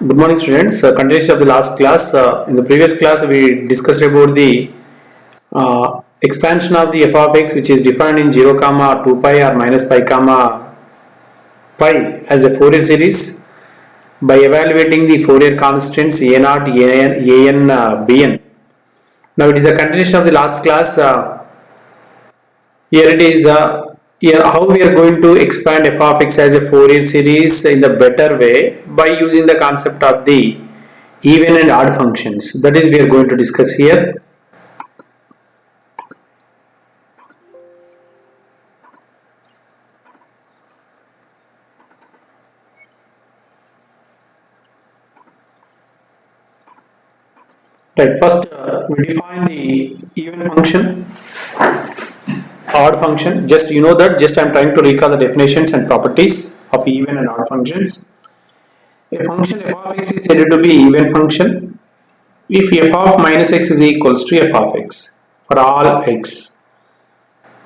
Good morning, students. Continuation of the last class. In the previous class, we discussed about the expansion of the f of x, which is defined in 0, comma 2 pi or minus pi, comma pi as a Fourier series by evaluating the Fourier constants a naught, an, bn. Now it is a continuation of the last class. Here it is. Here how we are going to expand f of x as a Fourier series in the better way by using the concept of the even and odd functions. That is we are going to discuss here. Right, first we define the even function, odd function. Just you know that, just I am trying to recall the definitions and properties of even and odd functions. A function f of x is said to be even function if f of minus x is equals to f of x for all x.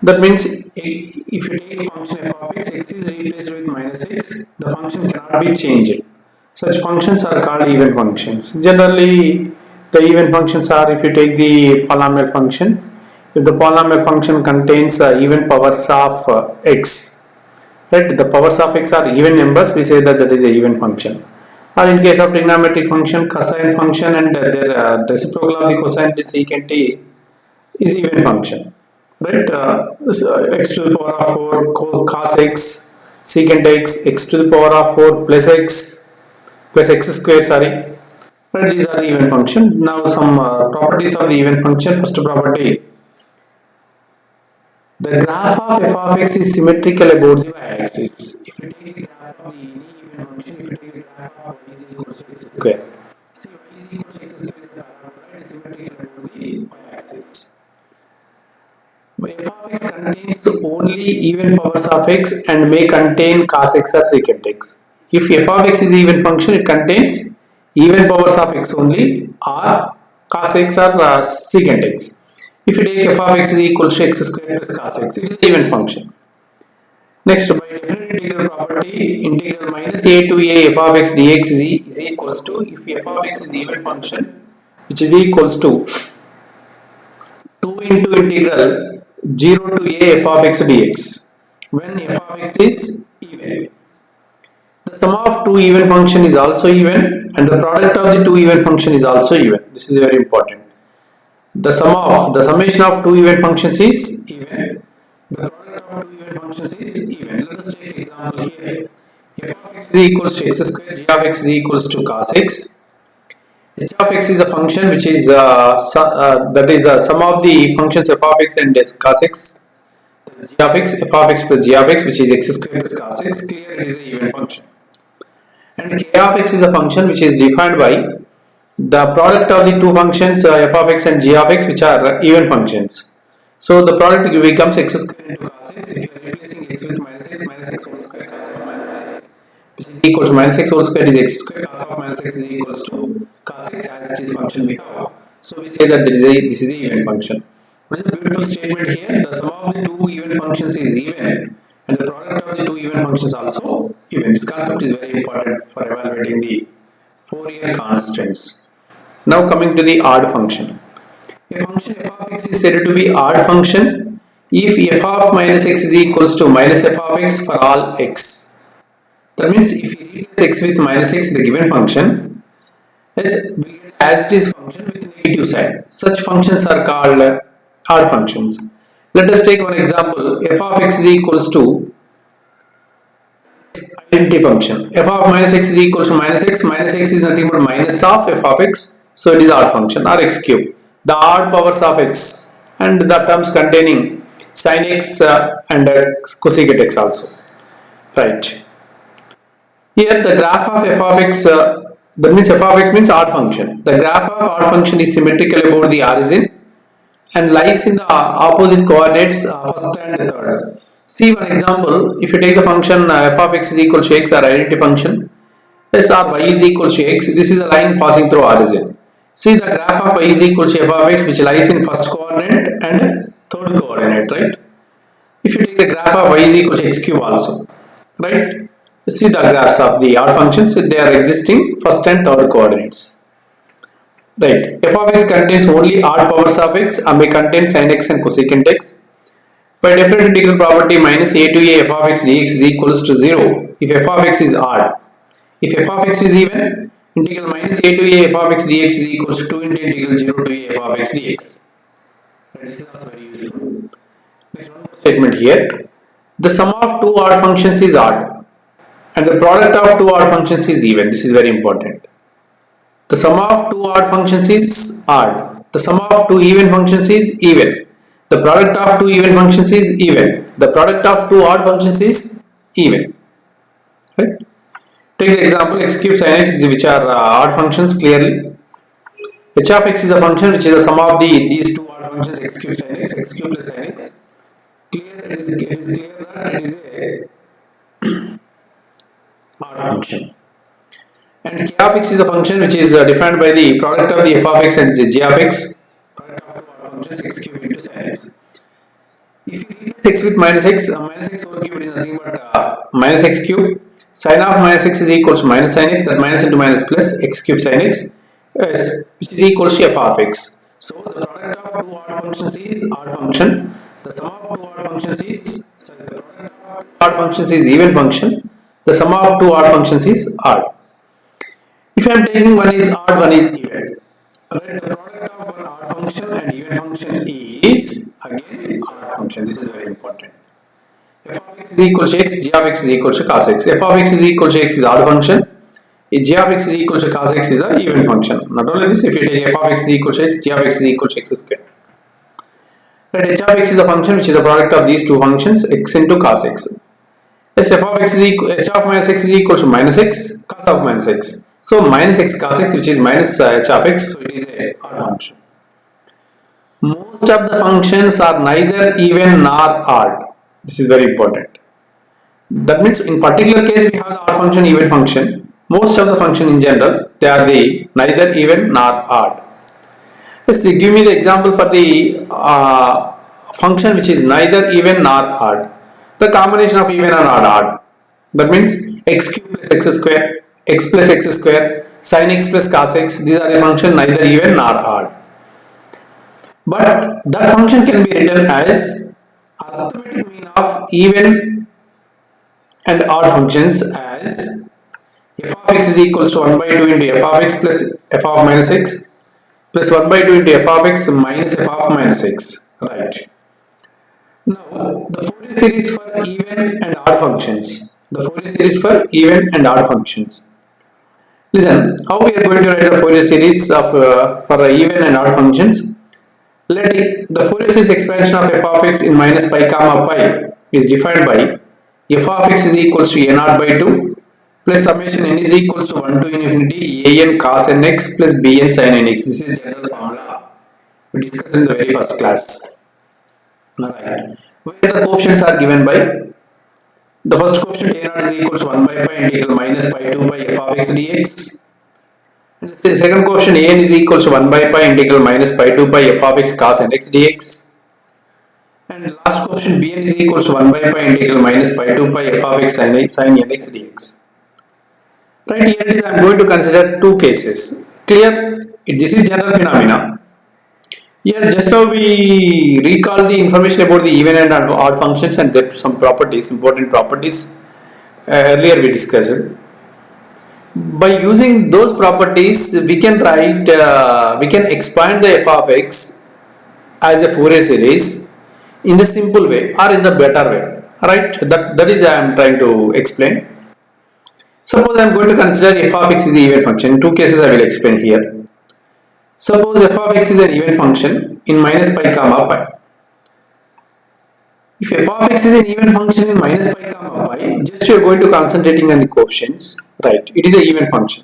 That means if you take function f of x, x is replaced with minus x, the function cannot be changed. Such functions are called even functions. Generally, the even functions are, if you take the polynomial function, if the polynomial function contains even powers of x, right? The powers of x are even numbers, we say that that is a even function. Or in case of trigonometric function, cosine function and their reciprocal of the cosine is secant t is even function, right? X to the power of 4 cos x secant x, x to the power of 4 plus x square, sorry, right? These are the even function. Now some properties of the even function. First property, the graph of f of x is symmetrical about the y-axis. If you take the graph of the even function, if you take the graph of y is equal to x square, see y is equal to x square is the parabola, is symmetrical about the y-axis. F of x contains only even powers of x and may contain cos x or secant x. If f of x is an even function, it contains even powers of x only or cos x or secant x. If you take f of x is equal to x square plus cos x, it is an even function. Next, by definite integral property, integral minus a to a f of x dx is equals to, if f of x is even function, which is equals to 2 into integral 0 to a f of x dx, when f of x is even. The sum of two even function is also even and the product of the two even function is also even. This is very important. The summation of two even functions is even. The product of two even functions is even. Let us take example here. F of x is equals to x square, g of x is equals to cos x. H of x is a function which is that is the sum of the functions f of x and cos x. G of x, f of x plus g of x, which is x square plus cos x. Clear, it is an even function. And k of x is a function which is defined by the product of the two functions f of x and g of x, which are even functions. So the product becomes x square into cos x. If you are replacing x with minus x whole square, cos of minus x, which is equal to minus x whole square is x square, cos of minus x is equals to cos x as it is function we have. So we say that this is an even function. What is the beautiful statement here? The sum of the two even functions is even and the product of the two even functions also even. This concept is very important for evaluating the Fourier constants. Now coming to the odd function. A function f of x is said to be odd function if f of minus x is equals to minus f of x for all x. That means if we replace x with minus x, the given function is as it is function with negative sign. Such functions are called odd functions. Let us take one example. F of x is equals to identity function. F of minus x is equals to minus x. Minus x is nothing but minus of f of x. So it is odd function or x cube. The odd powers of x and the terms containing sin x and cosecant x also. Right. Here the graph of f of x, that means f of x means odd function. The graph of odd function is symmetrical about the origin and lies in the opposite coordinates first and third. See one example, if you take the function f of x is equal to x or identity function, s or y is equal to x, this is a line passing through origin. See the graph of y is equal to f of x, which lies in first coordinate and third coordinate, right? If you take the graph of y is equal to x cube also, right? See the graphs of the odd functions, they are existing first and third coordinates. Right, f of x contains only odd powers of x and may contain sin x and cosecant x. By definite integral property, minus a to a f of x dx is equals to 0 if f of x is odd. If f of x is even, integral minus a to a f of x dx is equals to 2 into integral 0 to a f of x dx. This is also very useful. Next one statement here. The sum of two odd functions is odd and the product of two odd functions is even. This is very important. The sum of two odd functions is odd. The sum of two even functions is even. The product of two even functions is even. The product of two odd functions is even. Right? Take the example x cube sin x, which are odd functions clearly. H of x is a function which is the sum of these two odd functions x cube sin x, x cube plus sin x. It is clear that it is a odd function. And k of x is a function which is defined by the product of the f of x and g of x. Product of two odd functions x cube into sin x. If you replace x with minus x over cube is nothing but minus x cube. Sin of minus x is equals to minus sin x, that minus into minus plus x cube sin x, which is equals to f of x. So the product of two odd functions is odd function. The sum of two odd functions is the product of odd functions is even function. The sum of two odd functions is odd. If I am taking one is odd, one is even. Right, the product of one odd function and even function is again odd function. This is very important. F of x is equal to x, g of x is equal to cos x. F of x is equal to x is odd function. G of x is equal to cos x is an even function. Not only this, if you take f of x is equal to x, g of x is equal to x square. Right, h of x is a function which is the product of these two functions, x into cos x. Yes, f of x is equal, h of minus x is equal to minus x, cos of minus x. So minus x cos x, which is minus h of x, so it is a odd function. Most of the functions are neither even nor odd. This is very important. That means in particular case we have the odd function, even function. Most of the function in general, they are the neither even nor odd. Let's see, give me the example for the function which is neither even nor odd. The combination of even and odd. That means x cube plus x square, x plus x square, sin x plus cos x. These are the function neither even nor odd. But that function can be written as arithmetic mean of even and odd functions as f of x is equals to 1 by 2 into f of x plus f of minus x plus 1 by 2 into f of x minus f of minus x. Right. Now, the Fourier series for even and odd functions. The Fourier series for even and odd functions. Listen, how we are going to write the Fourier series of for even and odd functions? Let the Fourier series expansion of f of x in minus pi comma pi is defined by f of x is equals to a naught by 2 plus summation n is equals to 1 to infinity a n cos n x plus b n sin n x. This is general formula we discussed in the very first class. Alright. Where the coefficients are given by the first coefficient a naught is equals to 1 by pi integral minus pi 2 pi f of x dx. And the second coefficient a n is equals to 1 by pi integral minus pi 2 pi f of x cos n x dx. And last coefficient bn is equals to 1 by pi integral minus pi 2 pi f of x sin n x dx. Right, here I am going to consider two cases. Clear? This is general phenomena. Here just now we recall the information about the even and odd functions and their some properties, important properties earlier we discussed. By using those properties we can write, we can expand the f of x as a Fourier series in the simple way or in the better way. Right? That is I am trying to explain. Suppose I am going to consider f of x is an even function. In two cases I will explain here. Suppose f of x is an even function in minus pi comma pi. If f of x is an even function in minus pi comma pi, just you are going to concentrating on the coefficients, right? It is an even function.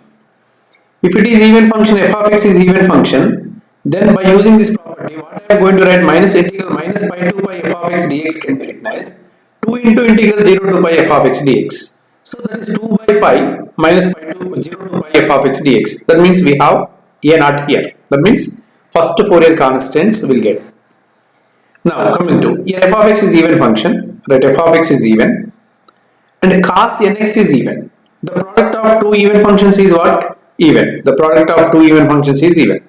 If it is even function, f of x is even function, then by using this property, what I am going to write minus integral minus pi 2 pi f of x dx can be written as 2 into integral 0 to pi f of x dx. So that is 2 by pi minus pi 2 0 to pi f of x dx. That means we have a naught here. That means first Fourier constants will get. Now coming to f of x is even function, right? F of x is even, and cos nx is even. The product of two even functions is what? Even. The product of two even functions is even.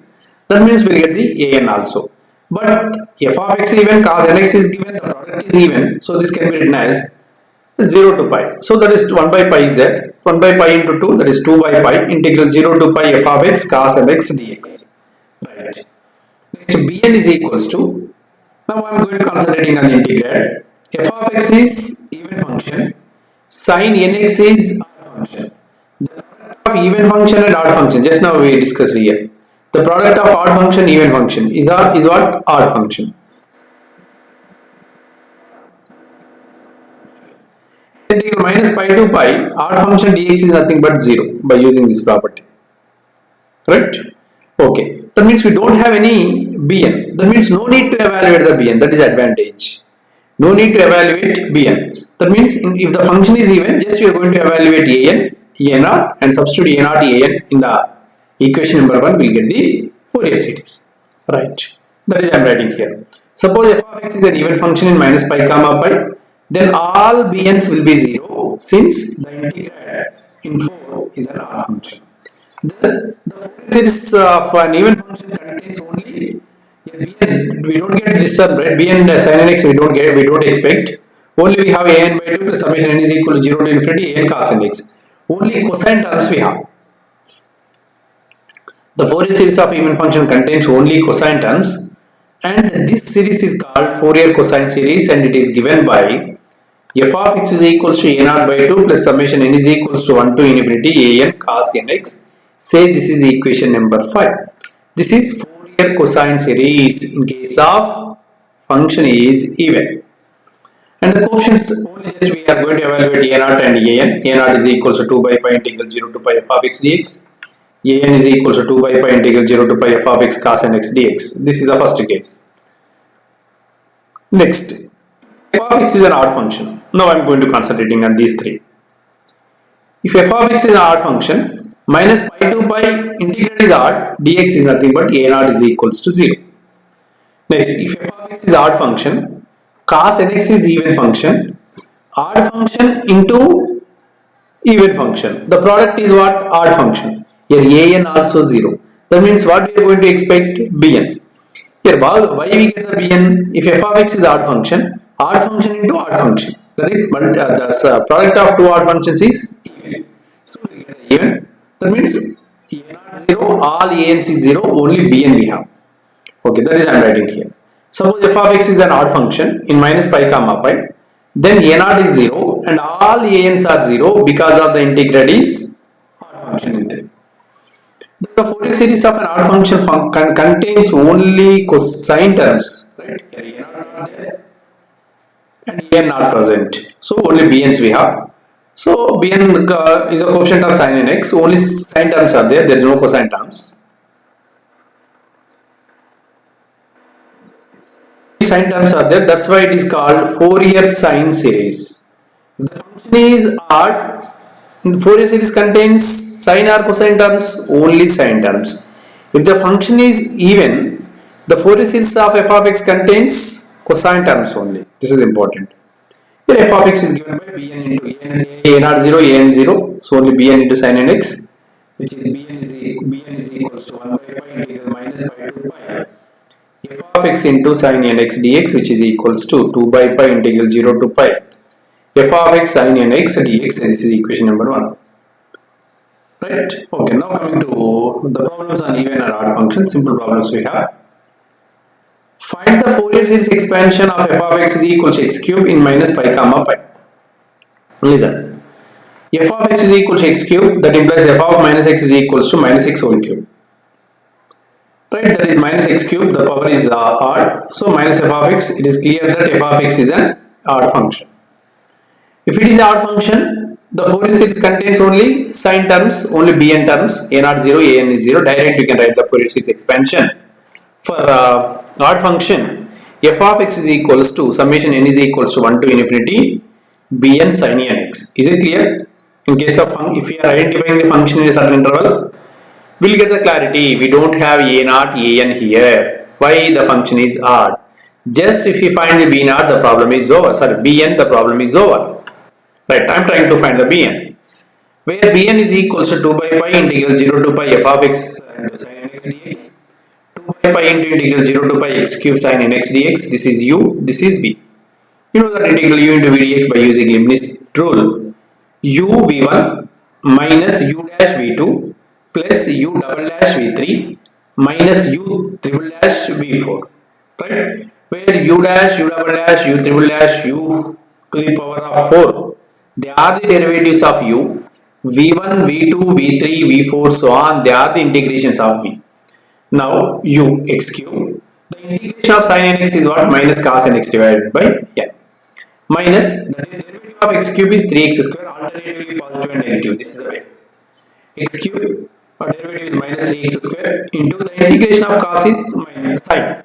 That means we'll get the an also. But f of x even, cos nx is given, the product is even. So this can be written as 0 to pi. So that is 1 by pi is there. 1 by pi into 2, that is 2 by pi, integral 0 to pi f of x cos mx dx. Right. Next bn is equals to, now I am going to concentrating on the integral. F of x is even function, sin nx is odd function. The product of even function and odd function, just now we discussed here. The product of odd function, even function is what? Odd function. Integral minus pi to pi, odd function dx is nothing but 0 by using this property. Right? Okay. That means we don't have any bn. That means no need to evaluate the bn. That is advantage. No need to evaluate bn. That means if the function is even, just you are going to evaluate an, a0 and substitute a0, an in the equation number 1, we will get the Fourier series. Right. That is I am writing here. Suppose f of x is an even function in minus pi comma pi, then all bn's will be 0 since the integral in 4 is an odd function. Thus, the Fourier series of an even function contains only a bn. We don't get this term, right? Bn sin nx we don't get, we don't expect. Only we have an by 2 plus summation n is equal to 0 to infinity an cos nx. Only cosine terms we have. The Fourier series of even function contains only cosine terms, and this series is called Fourier cosine series, and it is given by f of x is equals to a0 by 2 plus summation n is equals to 1 to infinity an cos nx. Say this is equation number 5. This is Fourier cosine series in case of function is even. And the coefficients only just we are going to evaluate a0 and an. a0 is equals to 2 by pi integral 0 to pi f of x dx. an is equals to 2 by pi integral 0 to pi f of x cos nx dx. This is the first case. Next, f of x is an odd function. Now I am going to concentrating on these three. If f of x is an odd function, minus pi to pi integral is odd, dx is nothing but a0 is equals to 0. Next, if f of x is odd function, cos nx is even function, odd function into even function. The product is what? Odd function. Here an also 0. That means what we are going to expect? Bn. Here why we get the bn? If f of x is odd function into odd function. That is the product of two odd functions is even. So we get the even. That means a0 0, all ans is 0, only bn we have. Okay, that is I am writing here. Suppose f of x is an odd function in minus pi comma pi, then a0 is 0 and all ans are 0 because of the integral is odd function in there. The Fourier series of an odd function contains only cosine terms, right? Here a0 not there and an not present. So only bn's we have. So bn is a coefficient of sin nx. Only sine terms are there. There is no cosine terms. Sine terms are there. That's why it is called Fourier sine series. The function is odd. The Fourier series contains sine or cosine terms, only sine terms. If the function is even, the Fourier series of f of x contains cosine terms only. This is important. Here f of x is given by bn into a0 0, an 0. So only bn into sin nx, which is bn is equals to 1 by pi integral minus pi to pi f of x into sin nx dx, which is equals to 2 by pi integral 0 to pi f of x sin nx dx. This is equation number 1. Right? Okay, now coming to the problems on even or odd functions, simple problems we have. Find the Fourier series expansion of f of x is equals to x cube in minus pi comma pi. Listen, f of x is equal to x cube, that implies f of minus x is equals to minus x whole cube. Right, that is minus x cube, the power is odd, so minus f of x, it is clear that f of x is an odd function. If it is an odd function, the Fourier series contains only sine terms, only bn terms, a0 0, an is 0. Direct you can write the Fourier series expansion. For odd function, f of x is equals to summation n is equals to 1 to infinity bn sin nx. Is it clear? In case of if we are identifying the function in a certain interval, we'll get the clarity. We don't have a0 an here. Why? The function is odd. Just if we find the b0, the problem is over. Sorry, bn, the problem is over. Right, I am trying to find the Bn. Where Bn is equals to 2 by pi integral 0 to pi f of x into sin nx dx. 2 by pi into integral 0 to pi x cube sin nx dx. This is u, this is v. You know that integral u into v dx by using Leibniz rule. U v1 minus u dash v2 plus u double dash v3 minus u triple dash v4. Right? Where u dash, u double dash, u triple dash, u to the power of 4. They are the derivatives of u. v1, v2, v3, v4, so on. They are the integrations of v. Now u x cube. The integration of sin nx is what? Minus cos nx divided by n. Minus the derivative of x cube is 3x square, alternatively positive and negative. This is the way. X cube or derivative is minus 3x square into the integration of cos is minus sin.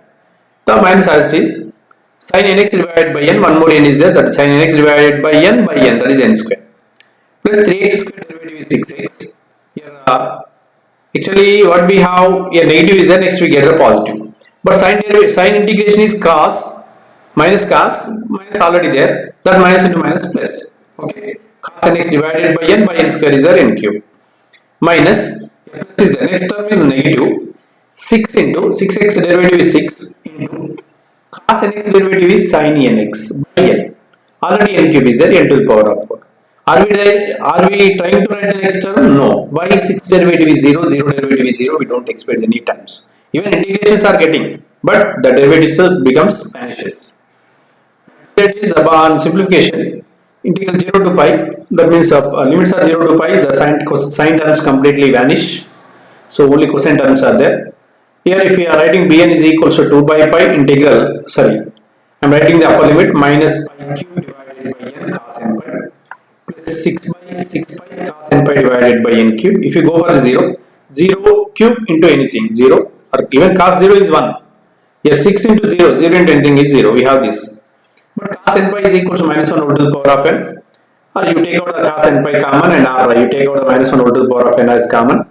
The minus as it is. Sin nx divided by n, one more n is there, that is sin nx divided by n, that is n square. Plus 3x square derivative is 6x. Here actually what we have, a negative is there, next we get the positive. But sin integration is cos, minus already there, that minus into minus plus. Okay, cos nx divided by n square is there, n cube. Minus, plus is there, next term is negative, 6 into, 6x derivative is 6 into, cos nx derivative is sin nx by n. Already n cube is there, n to the power of 4. Are we trying to write the next term? No. Why 6 derivative is 0, 0 derivative is 0, we don't expect any terms. Even integrations are getting, but the derivative becomes vanishes. That is upon simplification, integral 0 to pi, that means limits are 0 to pi, the sine terms completely vanish. So only cosine terms are there. Here if we are writing Bn is equals to 2 by pi integral, sorry, I am writing the upper limit minus pi cube divided by n cos n pi plus 6 by 6 pi cos n pi divided by n cube. If you go for the 0, 0 cube into anything, 0 or even cos 0 is 1. Here 6 into 0, 0 into anything is 0, we have this. But cos n pi is equal to minus 1 over to the power of n, or you take out the cos n pi common and or you take out the minus 1 over to the power of n as common.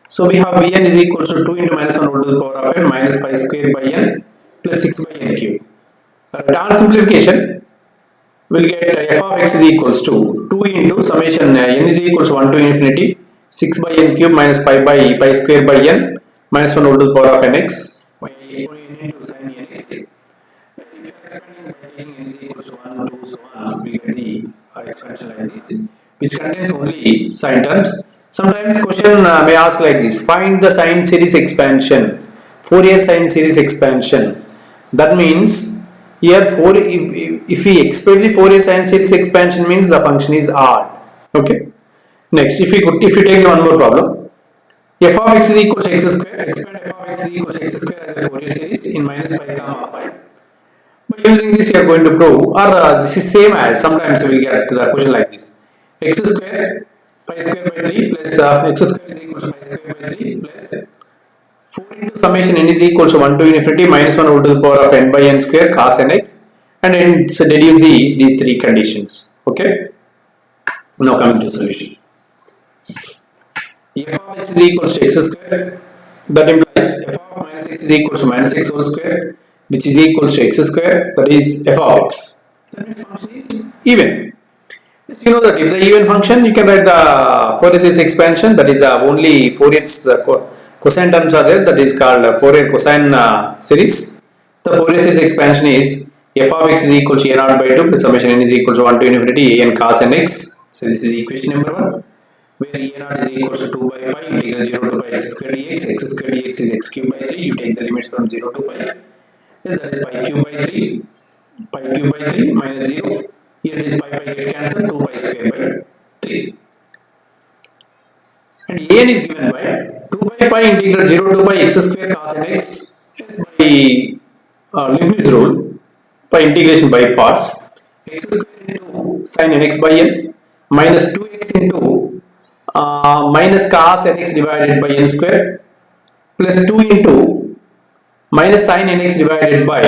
So we have Bn is equal to 2 into minus 1 over to the power of n minus pi square by n plus 6 by n cube. On simplification, we will get f of x is equals to 2 into summation n is equals to 1 to infinity 6 by n cube minus pi by pi square by n minus 1 over to the power of nx by n into sin nx. Taking n is equals to 1, 2, so on, we get the expansion like this, which contains only sine terms. Sometimes question may ask like this: find the sine series expansion, Fourier sine series expansion. That means here if we expect the Fourier sine series expansion means the function is odd. Okay. Next, if we take one more problem, f of x is equal to x square. Expand f of x is equal to x square as a Fourier series in minus pi comma pi. By using this, you are going to prove, or this is same as, sometimes we will get the question like this: x square pi square by 3 plus x square is equal to pi square by 3 plus 4 into summation n is equal to 1 to infinity minus 1 over to the power of n by n square cos nx, and then deduce these three conditions. Okay. Now coming to solution. F of x is equal to x square. That implies f of minus x is equal to minus x whole square, which is equal to x square, that is f of x. That means function is even. Yes, you know that if the even function, you can write the Fourier series expansion, that is only Fourier's cosine terms are there, that is called Fourier cosine series. The Fourier series expansion is f of x is equal to a naught by 2 plus summation n is equal to 1 to infinity a n cos nx. So this is equation number 1, where a naught is equal to 2 by pi integral 0 to pi x square dx. X square dx is x cube by 3. You take the limits from 0 to pi. Yes, that is pi cube by 3. Pi cube by 3 minus 0. Here it is pi get cancelled, 2 pi square by 3. And a n is given by 2 by pi integral 0 to pi x square cos nx by Leibniz rule, by integration by parts, x square into sin nx by n minus 2x into minus cos nx divided by n square plus 2 into minus sin nx divided by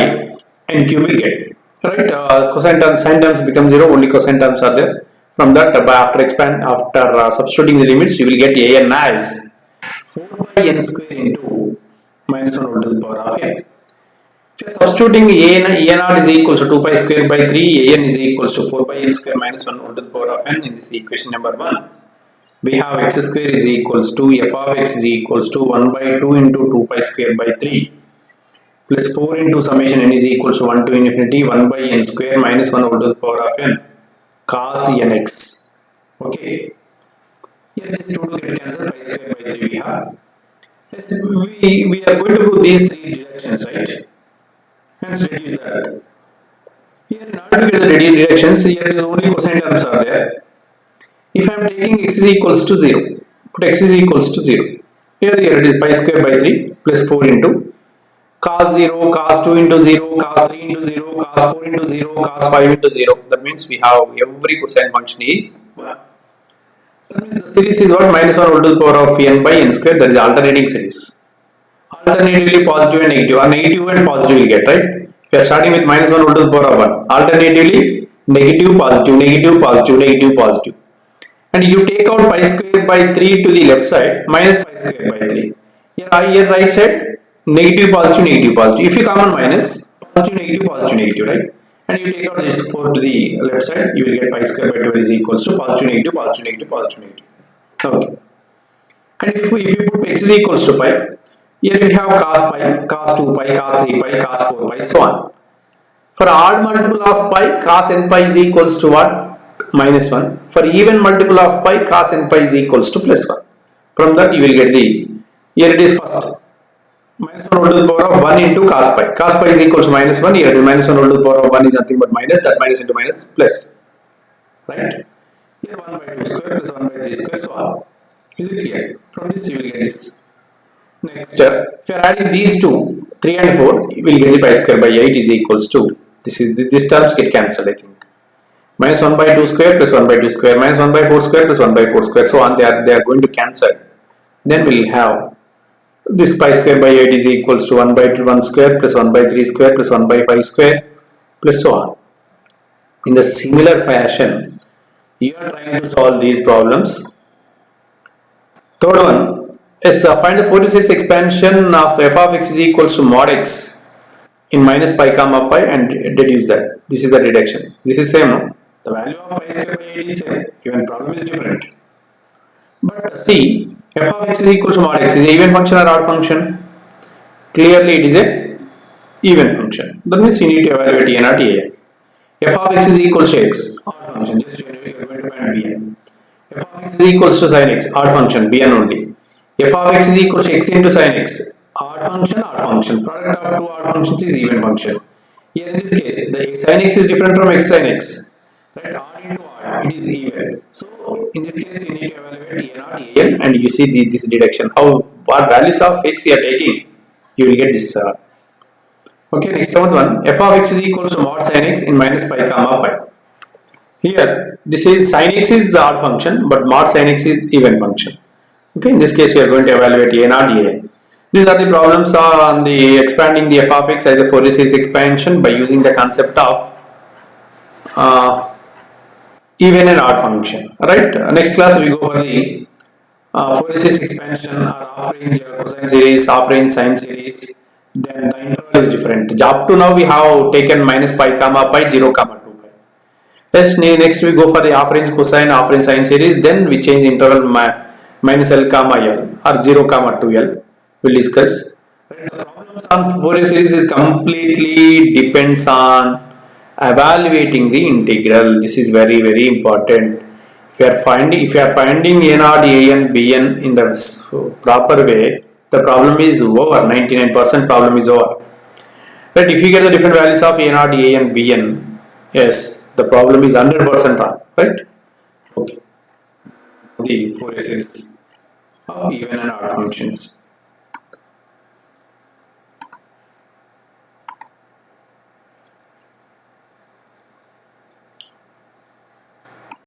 n cube will get. Right, cosine terms, sine terms become 0, only cosine terms are there. From that, after substituting the limits, you will get a n as 4 by n square into minus 1 over to the power of n. Substituting a naught is equals to 2 pi square by 3, an is equals to 4 pi n square minus 1 whole to the power of n in this equation number 1. We have x square is equals to f of x is equals to 1 by 2 into 2 pi square by 3 plus 4 into summation n is equals to 1 to infinity 1 by n square minus 1 whole to the power of n cos nx. Okay. Here this 2 to get cancelled, pi square by 3 we have. Yes, we are going to do these three deductions, right? Hence reduce that. Here in order to get the reductions, here is only cosine terms are there. If I am taking x is equals to 0, put x is equals to 0. Here it is pi square by 3 plus 4 into cos 0, cos 2 into 0, cos 3 into 0, cos 4 into 0, cos 5 into 0. That means we have every cosine function is 1. That means the series is what? Minus 1 whole to the power of n by n square. That is alternating series. Alternatively positive and negative, or negative and positive will get, right? We are starting with minus 1 whole to the power of 1. Alternatively negative, positive, negative, positive, negative, positive. And you take out pi square by 3 to the left side, minus pi square by 3. Here right side, negative, positive, negative, positive. If you common minus, positive, negative, positive, negative, right? And you take out this 4 to the left side, you will get pi square by 12 is equals to positive, negative, positive, negative, positive, negative. Okay. And if you put x is equals to pi, here we have cos pi, cos 2 pi, cos 3 pi, cos 4 pi, so on. For odd multiple of pi, cos n pi is equals to what? Minus 1. For even multiple of pi, cos n pi is equals to plus 1. From that you will get the, here it is first. Minus 1 whole to the power of 1 into cos pi. Cos pi is equals to minus 1. Here it is minus 1 whole to the power of 1 is nothing but minus. That minus into minus plus. Right? Here 1 by 2 square plus 1 by 3 square, so on. Is it clear? From this you will get this. Next, if you are adding these two, 3 and 4, you will get the pi square by 8 is equals to, this terms get cancelled, I think. Minus 1 by 2 square plus 1 by 2 square minus 1 by 4 square plus 1 by 4 square, so on. They are going to cancel. Then we will have this pi square by 8 is equals to 1 by 1 square plus 1 by 3 square plus 1 by 5 square plus so on. In the similar fashion, you are trying to solve these problems. Third one is find the Fourier series expansion of f of x is equals to mod x in minus pi comma pi and deduce that. This is the deduction. This is same, no? The value of pi square by 8 is same. Even problem is different. But see, f of x is equals to mod x is an even function or odd function? Clearly it is a even function. That means you need to evaluate a not a. F of x is equals to x, odd function. Just you are going to find bn. F of x is equals to sin x, odd function, bn only. F of x is equals to x into sin x, odd function, odd function. Product of two odd functions is even function. Here in this case, the sin x is different from x sin x. Right, odd into odd, it is even. So in this case, you need to evaluate a not an, and you see this deduction. How, what values of x you are taking, you will get this. Okay, next seventh one. F of x is equals to mod sin x in minus pi comma pi. Here, this is sin x is the odd function, but mod sin x is even function. Okay, in this case, we are going to evaluate a not a. These are the problems on the expanding the f of x as a Fourier series expansion by using the concept of even and odd function. Right. Next class we go for the Fourier series expansion or half range cosine series, half range sine series. Then the interval is different. Up to now we have taken minus pi comma pi 0 comma 2 pi. Next we go for the half range cosine, half range sine series. Then we change the interval minus L comma L or 0 comma 2L. We'll discuss. The problems on Fourier series is completely depends on evaluating the integral. This is very important. If you are finding a naught, a n, b n in the proper way, the problem is over. 99% problem is over. Right? If you get the different values of a naught, a n, b n, yes, the problem is 100% wrong. Right? Okay. The Fourier series of even and odd functions.